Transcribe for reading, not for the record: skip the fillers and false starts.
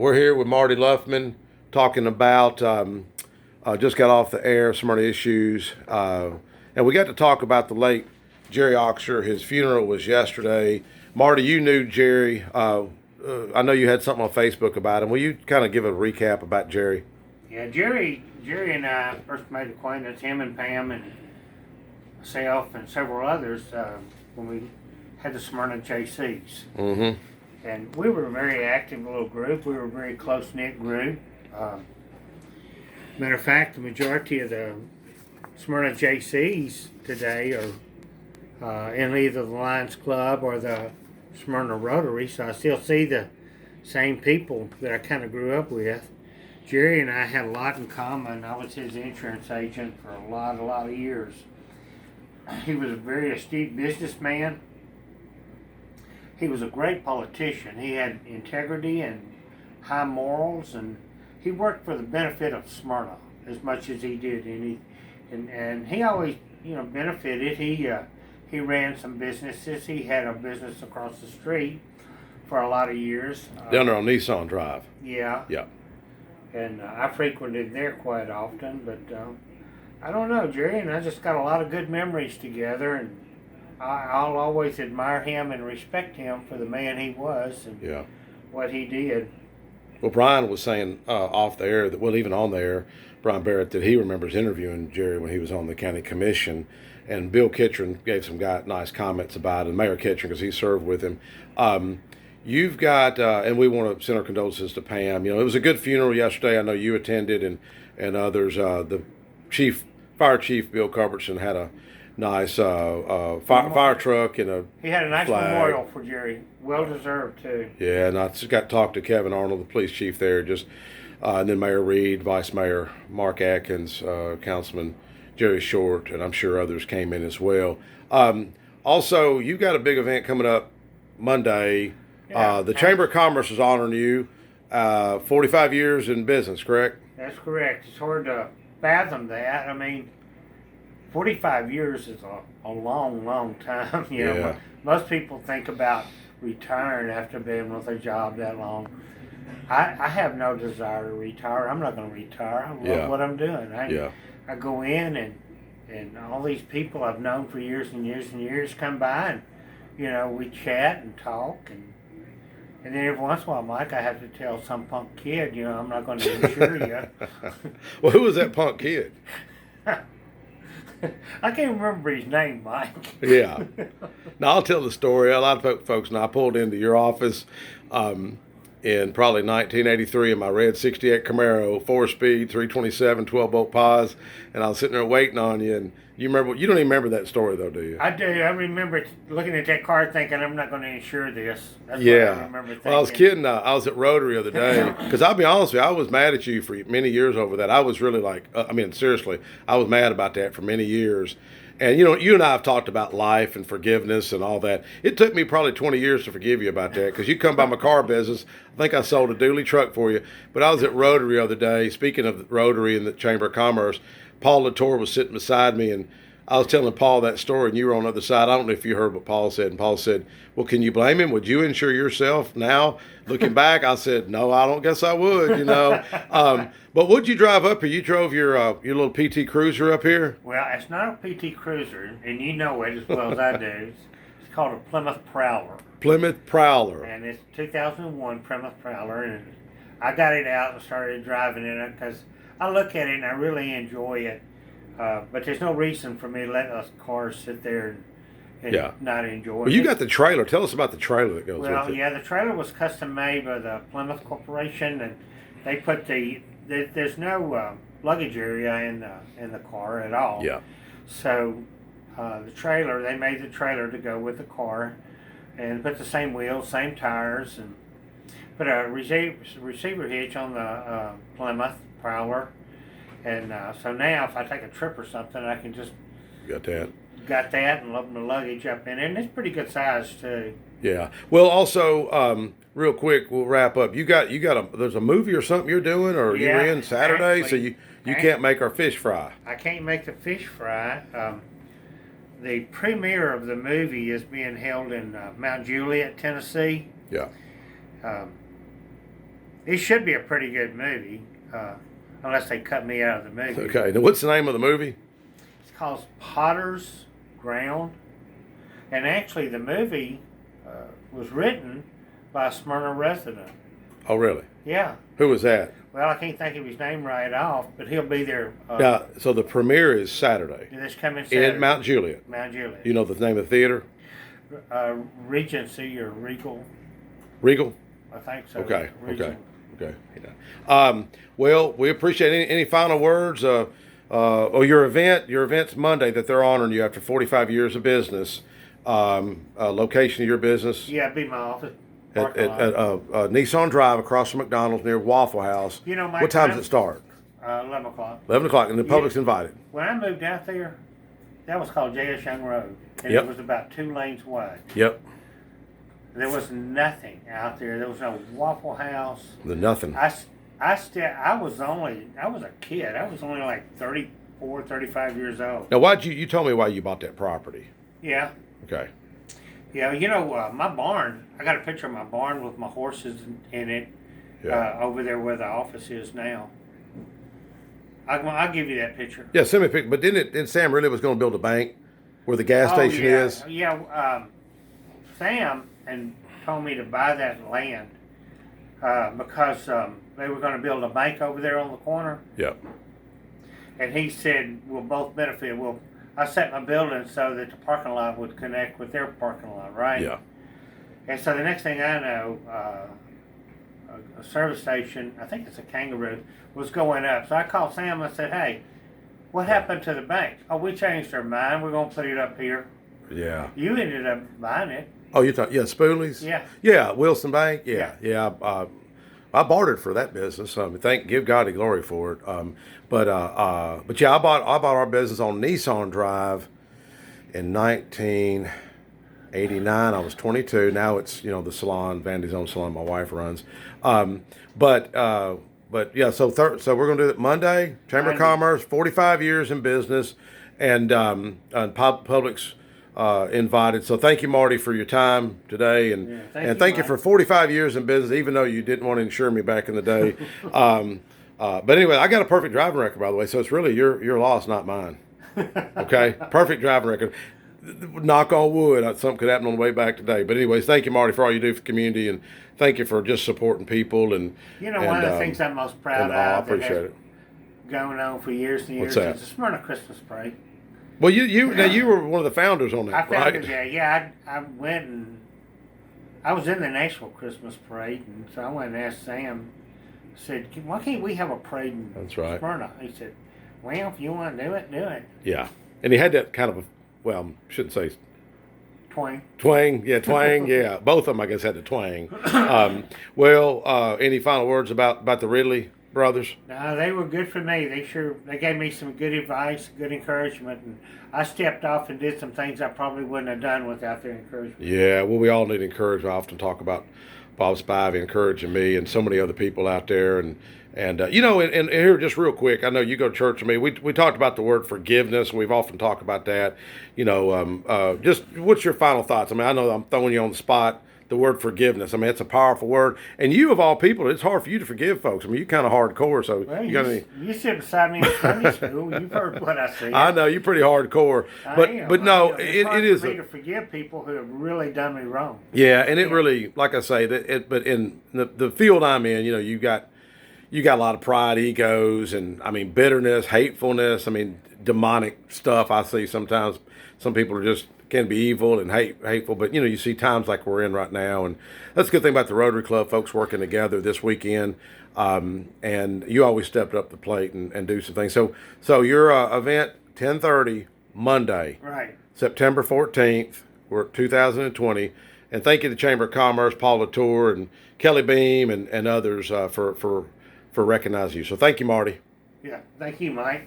We're here with Marty Luffman talking about, just got off the air, Smyrna Issues, and we got to talk about the late Jerry Oxsher. His funeral was yesterday. Marty, you knew Jerry. I know you had something on Facebook about him. Will you kind of give a recap about Jerry? Yeah, Jerry and I first made acquaintance, him and Pam and myself and several others, when we had the Smyrna JCs. Mm-hmm. And we were a very active little group. We were a very close-knit group. Matter of fact, the majority of the Smyrna JCs today are in either the Lions Club or the Smyrna Rotary, so I still see the same people that I kind of grew up with. Jerry and I had a lot in common. I was his insurance agent for a lot of years. He was a very astute businessman. He was a great politician. He had integrity and high morals, and he worked for the benefit of Smyrna as much as he did. And he always, benefited. He ran some businesses. He had a business across the street for a lot of years. Down there on Nissan Drive. Yeah. Yeah. And I frequented there quite often, but I don't know, Jerry and I just got a lot of good memories together, and I'll always admire him and respect him for the man he was and what he did. Well, Bryan was saying off the air, even on the air, Bryan Barrett, that he remembers interviewing Jerry when he was on the county commission, and Bill Kitchen gave some nice comments about it, and Mayor Kitchen, because he served with him. You've got, and we want to send our condolences to Pam. It was a good funeral yesterday. I know you attended, and others. The fire chief, Bill Culbertson, had a nice fire truck and a He had a nice flag. memorial for Jerry. Well deserved, too. Yeah, and I just got to talk to Kevin Arnold, the police chief there, and then Mayor Reed, Vice Mayor Mark Atkins, Councilman Jerry Short, and I'm sure others came in as well. Also, you've got a big event coming up Monday. The Chamber of Commerce is honoring you. 45 years in business, correct? That's correct. It's hard to fathom that. I mean, 45 years is a long time. Most people think about retiring after being with a job that long. I have no desire to retire. I'm not going to retire. I love what I'm doing. I go in and all these people I've known for years and years and years come by, and we chat and talk, and then every once in a while, Mike, I have to tell some punk kid, I'm not going to insure you. Well, who was that punk kid? I can't remember his name, Mike. Yeah. Now, I'll tell the story. A lot of folks, and I pulled into your office in probably 1983 in my red 68 Camaro, 4-speed, 327, 12-bolt pause, and I was sitting there waiting on you, and you don't even remember that story, though, do you? I do. I remember looking at that car thinking, I'm not going to insure this. That's what I remember thinking. Well, I was kidding. I was at Rotary the other day, because I'll be honest with you, I was mad at you for many years over that. I was really seriously, I was mad about that for many years. And, you and I have talked about life and forgiveness and all that. It took me probably 20 years to forgive you about that, because you come by my car business. I think I sold a dually truck for you. But I was at Rotary the other day. Speaking of Rotary and the Chamber of Commerce, Paul Latour was sitting beside me, and I was telling Paul that story, and you were on the other side. I don't know if you heard what Paul said. And Paul said, well, can you blame him? Would you insure yourself now? Looking back, I said, no, I don't guess I would, But what'd you drive up here? You drove your little PT Cruiser up here? Well, it's not a PT Cruiser, and you know it as well as I do. It's called a Plymouth Prowler. Plymouth Prowler. And it's 2001 Plymouth Prowler, and I got it out and started driving in it because I look at it and I really enjoy it. But there's no reason for me to let those cars sit there and not enjoy it. Well, you got the trailer. Tell us about the trailer that goes with it. Well, yeah, the trailer was custom made by the Plymouth Corporation, and they put there's no luggage area in the car at all. Yeah. So the trailer, they made the trailer to go with the car, and put the same wheels, same tires, and put a receiver hitch on the Plymouth Prowler. And so now if I take a trip or something, I can just got that and load my luggage up in it. And it's pretty good size too. Yeah. Well, also, real quick, we'll wrap up. There's a movie or something you're doing, or you're in Saturday, so you can't make our fish fry. I can't make the fish fry. The premiere of the movie is being held in Mount Juliet, Tennessee. Yeah. It should be a pretty good movie, unless they cut me out of the movie. Okay. Now, what's the name of the movie? It's called Potter's Ground, and actually the movie was written by a Smyrna resident. Oh, really? Yeah. Who was that? Well, I can't think of his name right off, but he'll be there. Yeah. So the premiere is Saturday. This coming Saturday. In Mount Juliet. Mount Juliet. You know the name of the theater? Regency or Regal. Regal? I think so. Okay. Regal. Okay. Well, we appreciate any final words. Your event's Monday that they're honoring you after 45 years of business. Location of your business? Yeah, it'd be my office. At Nissan Drive across from McDonald's near Waffle House. You know, what time does it start? 11 o'clock. 11 o'clock, and the public's invited. When I moved out there, that was called J.S. Young Road, and Yep. it was about 2 lanes wide. Yep. There was nothing out there. There was no Waffle House. Nothing. I was a kid. I was only like 34, 35 years old. Now, you told me why you bought that property. Yeah. Okay. Yeah, my barn, I got a picture of my barn with my horses in it over there where the office is now. I'll give you that picture. Yeah, send me a picture. But didn't Sam really was going to build a bank where the gas station is? Yeah, Sam told me to buy that land because they were going to build a bank over there on the corner. Yep. And he said, we'll both benefit. I set my building so that the parking lot would connect with their parking lot, right? Yeah. And so the next thing I know, a service station, I think it's a Kangaroo, was going up. So I called Sam and I said, hey, what happened to the bank? Oh, we changed our mind. We're going to put it up here. Yeah. You ended up buying it. Oh, you thought, Spooley's? Yeah. Yeah, Wilson Bank? Yeah. I bartered for that business. Give God the glory for it. But yeah, I bought our business on Nissan Drive in 1989. I was 22. Now it's the salon, Vandy's own salon, my wife runs. But yeah, so we're gonna do it Monday. Chamber of Commerce, 45 years in business, and public's invited. So thank you, Marty, for your time today, and thank you for 45 years in business, even though you didn't want to insure me back in the day. But anyway, I got a perfect driving record, by the way, so it's really your loss, not mine. Okay, perfect driving record. Knock on wood, something could happen on the way back today. But anyways, thank you, Marty, for all you do for the community, and thank you for just supporting people. And one of the things I'm most proud of I appreciate it. Going on for years and years is the Smyrna Christmas Parade. Well, you were one of the founders on that, I founded right? that. Yeah, I went and I was in the Nashville Christmas Parade, and so I went and asked Sam. I said, "Why can't we have a parade in Smyrna?" He said, "Well, if you want to do it, do it." Yeah, and he had that kind of shouldn't say twang. Yeah, twang. Yeah, both of them, I guess, had the twang. Any final words about the Ridley brothers? No, they were good for me. They gave me some good advice, good encouragement, and I stepped off and did some things I probably wouldn't have done without their encouragement. Yeah, well, we all need encouragement. I often talk about Bob Spivey encouraging me and so many other people out there, and here just real quick, I know you go to church with me. We talked about the word forgiveness, and we've often talked about that. Just what's your final thoughts? I mean, I know I'm throwing you on the spot. The word forgiveness. I mean, it's a powerful word. And you, of all people, it's hard for you to forgive folks. I mean, you're kind of hardcore. So you sit beside me in Sunday school. You've heard what I say. I know you're pretty hardcore. But no, it is. For me to forgive people who have really done me wrong. Yeah, and it really, like I say, but in the field I'm in, you got a lot of pride, egos, and I mean bitterness, hatefulness. I mean demonic stuff. I see sometimes some people are just can be evil and hateful, but you see times like we're in right now, and that's a good thing about the Rotary Club folks working together this weekend. And you always stepped up the plate and do some things. So your event 10:30 Monday, right, September 14th, we're 2020, and thank you to Chamber of Commerce, Paul Latour, and Kelly Beam, and others for recognizing you. So thank you, Marty. Yeah, thank you, Mike.